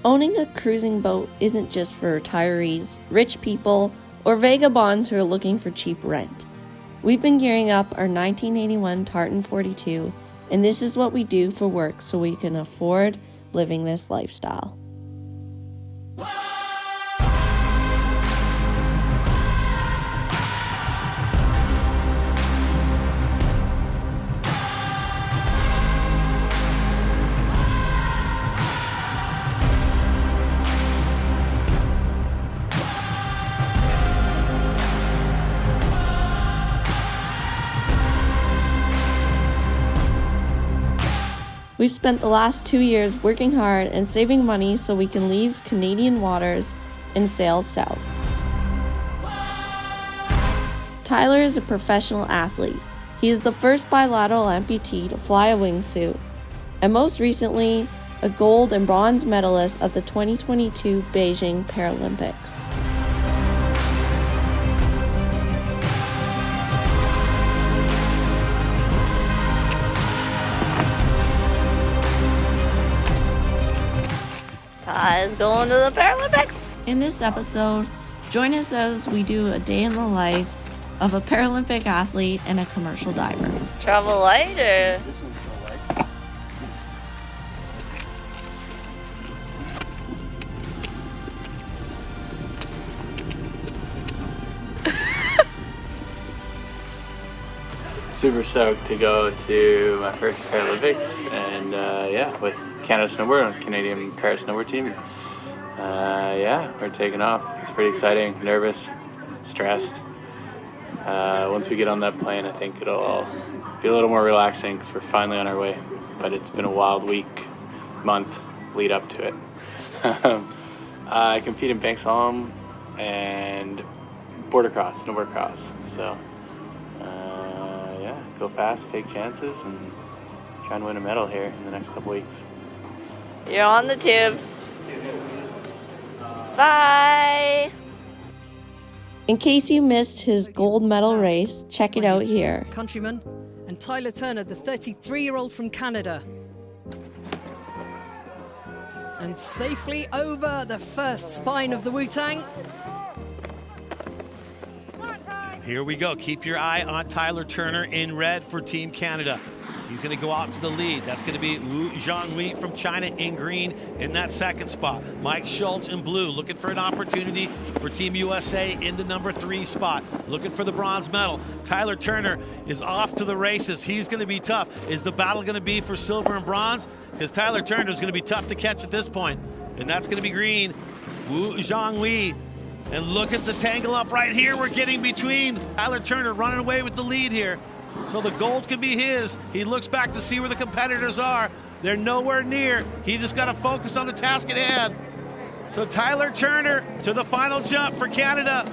Owning a cruising boat isn't just for retirees, rich people, or vagabonds who are looking for cheap rent. We've been gearing up our 1981 Tartan 42, and this is what we do for work so we can afford living this lifestyle. We've spent the last 2 years working hard and saving money so we can leave Canadian waters and sail south. Tyler is a professional athlete. He is the first bilateral amputee to fly a wingsuit, and most recently, a gold and bronze medalist at the 2022 Beijing Paralympics. Is going to the Paralympics. In this episode, join us as we do a day in the life of a Paralympic athlete and a commercial diver. Travel light or? Super stoked to go to my first Paralympics and with Canada Snowboard, Canadian Para Snowboard team. We're taking off. It's pretty exciting, nervous, stressed. Once we get on that plane, I think it'll all be a little more relaxing because we're finally on our way. But it's been a wild week, months lead up to it. I compete in bank slalom and border cross, snowboard cross. So go fast, take chances, and try and win a medal here in the next couple weeks. You're on the tubes. Bye! In case you missed his gold medal race, check it out here. Countryman, and Tyler Turner, the 33-year-old from Canada. And safely over the first spine of the Wu-Tang. Here we go. Keep your eye on Tyler Turner in red for Team Canada. He's going to go out to the lead. That's going to be Wu Zhonghui from China in green in that second spot. Mike Schultz in blue looking for an opportunity for Team USA in the number 3 spot. Looking for the bronze medal. Tyler Turner is off to the races. He's going to be tough. Is the battle going to be for silver and bronze? Because Tyler Turner is going to be tough to catch at this point. And that's going to be green. Wu Zhonghui. And look at the tangle up right here. We're getting between. Tyler Turner running away with the lead here. So the gold can be his. He looks back to see where the competitors are. They're nowhere near. He just got to focus on the task at hand. So Tyler Turner to the final jump for Canada.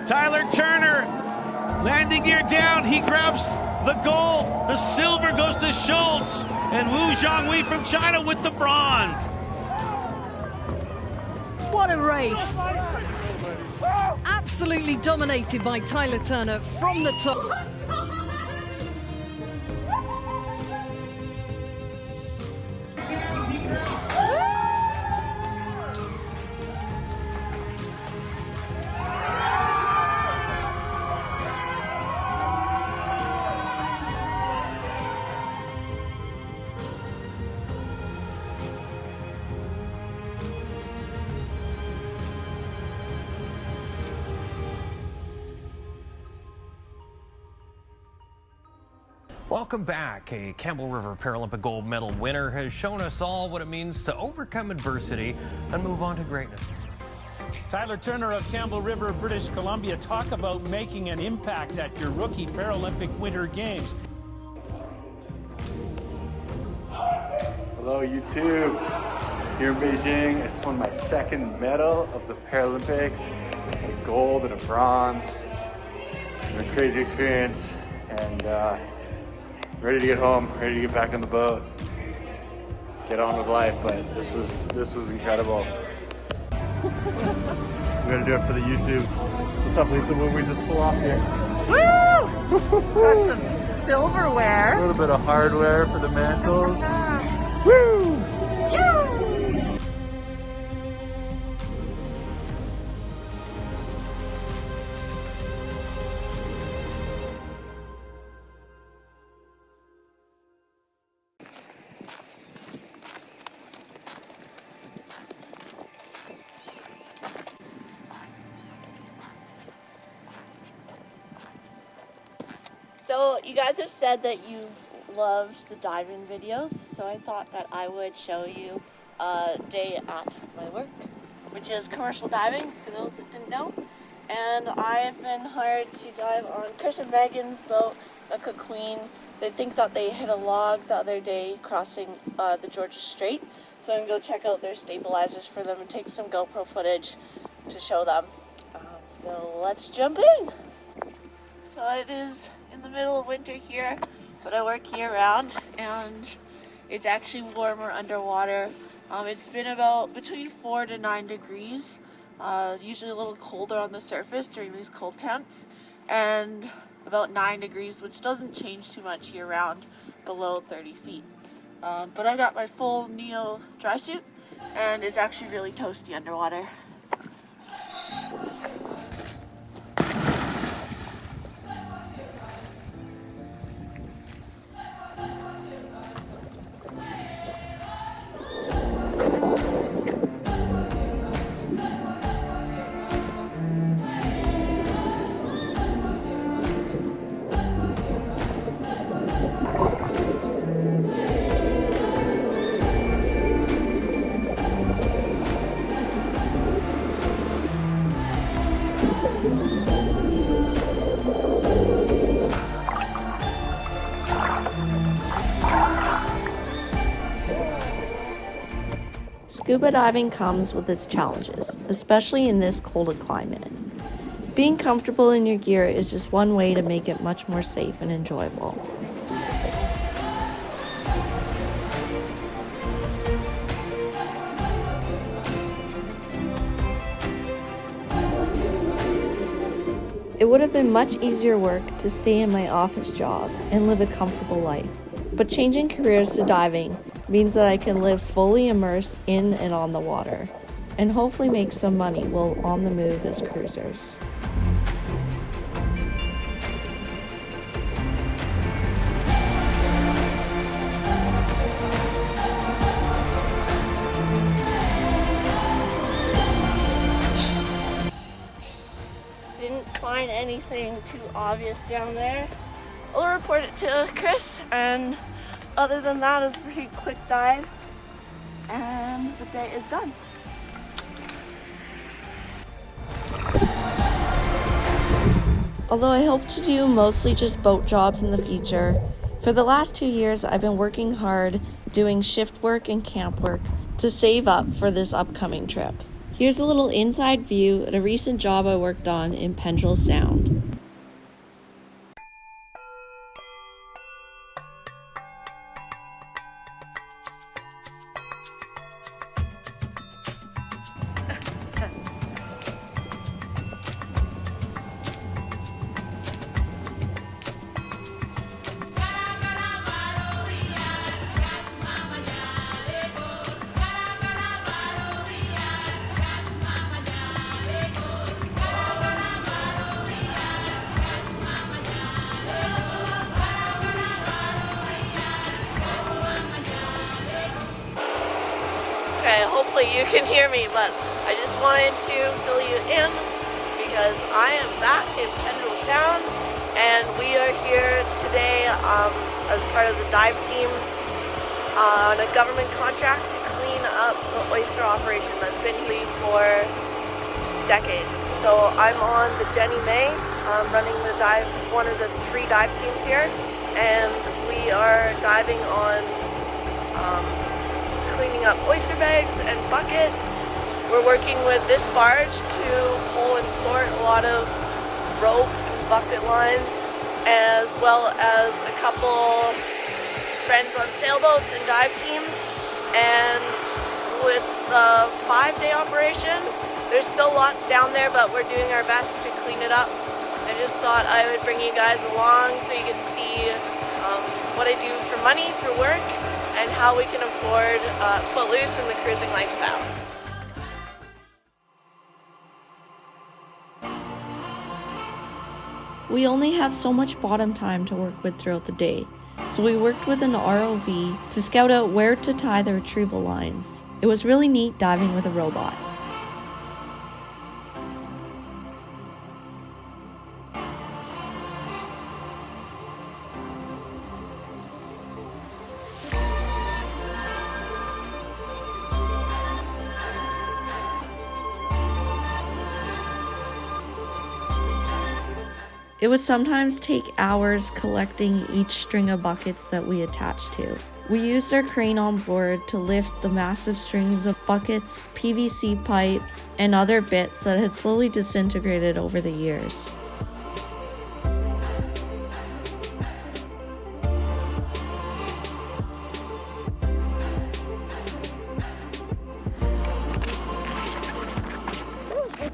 Tyler Turner, landing gear down. He grabs the gold. The silver goes to Schultz. And Wu Zhonghui from China with the bronze. What a race. Absolutely dominated by Tyler Turner from the top. Welcome back. A Campbell River Paralympic gold medal winner has shown us all what it means to overcome adversity and move on to greatness. Tyler Turner of Campbell River, British Columbia. Talk about making an impact at your rookie Paralympic Winter Games. Hello, YouTube. Here in Beijing, I just won my second medal of the Paralympics. A gold and a bronze. It's been a crazy experience, and ready to get home, ready to get back on the boat, get on with life. But this was incredible. We're gonna do it for the YouTube. What's up, Lisa? What we just pull off here? Woo! Got some silverware. A little bit of hardware for the mantles. Woo! So you guys have said that you've loved the diving videos, so I thought that I would show you a day at my work, which is commercial diving, for those that didn't know. And I've been hired to dive on Chris and Megan's boat, the Cook Queen. They think that they hit a log the other day crossing the Georgia Strait, so I'm going to go check out their stabilizers for them and take some GoPro footage to show them. So let's jump in. So it is in the middle of winter here, but I work year round, and it's actually warmer underwater. It's been about between 4 to 9 degrees, usually a little colder on the surface during these cold temps, and about 9 degrees, which doesn't change too much year round, below 30 feet. But I got my full Neo dry suit, and it's actually really toasty underwater. Scuba diving comes with its challenges, especially in this colder climate. Being comfortable in your gear is just one way to make it much more safe and enjoyable. It would have been much easier work to stay in my office job and live a comfortable life, but changing careers to diving means that I can live fully immersed in and on the water, and hopefully make some money while on the move as cruisers. Didn't find anything too obvious down there. I'll report it to Chris, and other than that, it's a pretty quick dive, and the day is done. Although I hope to do mostly just boat jobs in the future, for the last 2 years I've been working hard doing shift work and camp work to save up for this upcoming trip. Here's a little inside view at a recent job I worked on in Pendrell Sound. Okay, hopefully you can hear me, but I just wanted to fill you in because I am back in Pendrell Sound, and we are here today as part of the dive team on a government contract to clean up the oyster operation that's been here for decades. So I'm on the Jenny May, running the dive, one of the 3 dive teams here, and we are diving on cleaning up oyster bags and buckets. We're working with this barge to pull and sort a lot of rope and bucket lines, as well as a couple friends on sailboats and dive teams. And it's a 5-day operation. There's still lots down there, but we're doing our best to clean it up. I just thought I would bring you guys along so you could see what I do for money, for work, and how we can afford footloose in the cruising lifestyle. We only have so much bottom time to work with throughout the day, so we worked with an ROV to scout out where to tie the retrieval lines. It was really neat diving with a robot. It would sometimes take hours collecting each string of buckets that we attached to. We used our crane on board to lift the massive strings of buckets, PVC pipes, and other bits that had slowly disintegrated over the years.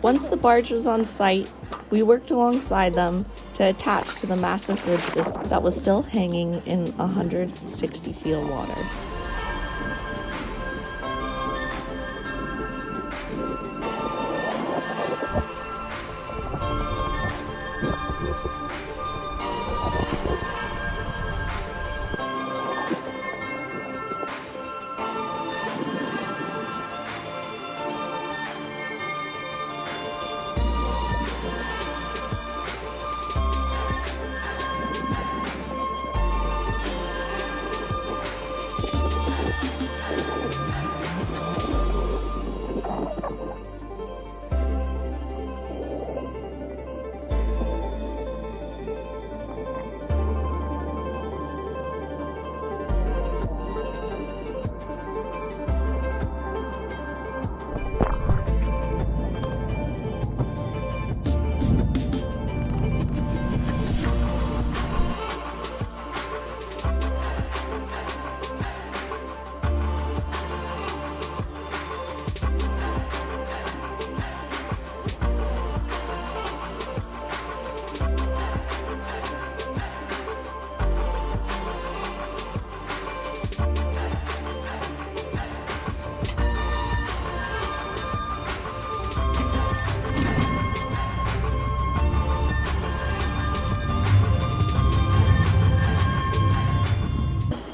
Once the barge was on site, we worked alongside them to attach to the massive grid system that was still hanging in 160 feet of water.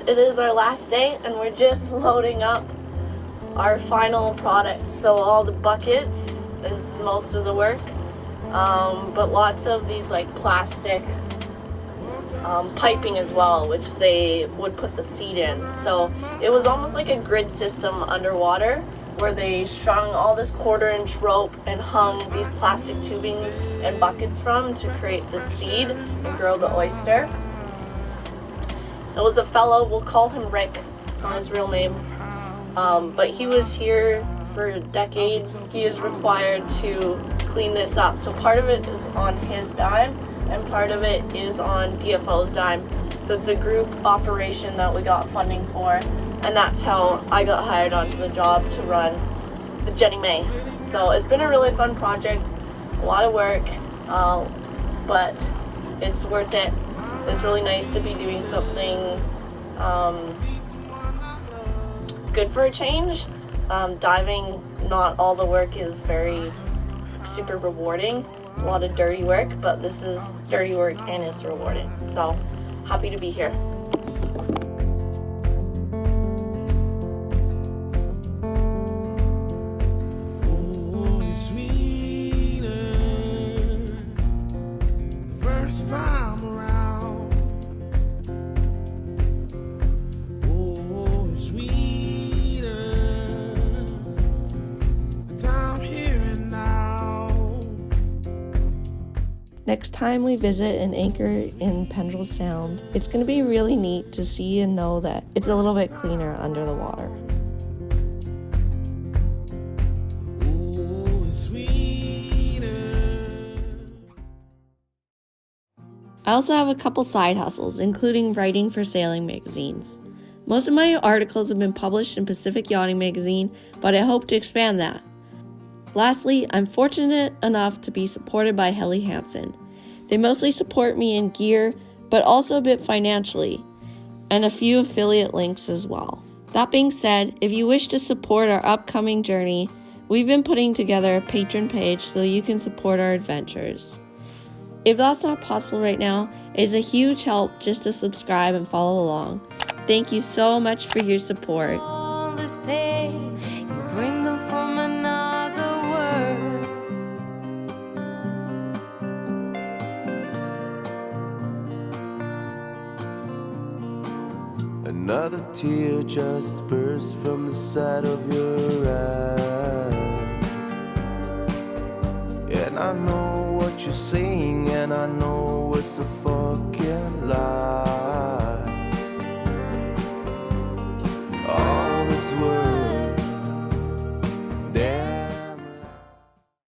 It is our last day and we're just loading up our final product. So all the buckets is most of the work, but lots of these like plastic piping as well, which they would put the seed in. So it was almost like a grid system underwater where they strung all this 1/4-inch rope and hung these plastic tubings and buckets from to create the seed and grow the oyster. It was a fellow, we'll call him Rick, it's not his real name, but he was here for decades. He is required to clean this up. So part of it is on his dime and part of it is on DFO's dime. So it's a group operation that we got funding for, and that's how I got hired onto the job to run the Jenny May. So it's been a really fun project, a lot of work, but it's worth it. It's really nice to be doing something good for a change. Diving, not all the work is very super rewarding. A lot of dirty work, but this is dirty work and it's rewarding. So happy to be here. Next time we visit an anchor in Pendrell Sound, it's going to be really neat to see and know that it's a little bit cleaner under the water. I also have a couple side hustles, including writing for sailing magazines. Most of my articles have been published in Pacific Yachting Magazine, but I hope to expand that. Lastly, I'm fortunate enough to be supported by Helly Hansen. They mostly support me in gear, but also a bit financially, and a few affiliate links as well. That being said, if you wish to support our upcoming journey, we've been putting together a Patreon page so you can support our adventures. If that's not possible right now, it's a huge help just to subscribe and follow along. Thank you so much for your support. All this pain, you bring them from another world. Another tear just burst from the side of your eye. And I know what you're saying, and I know a fucking lie.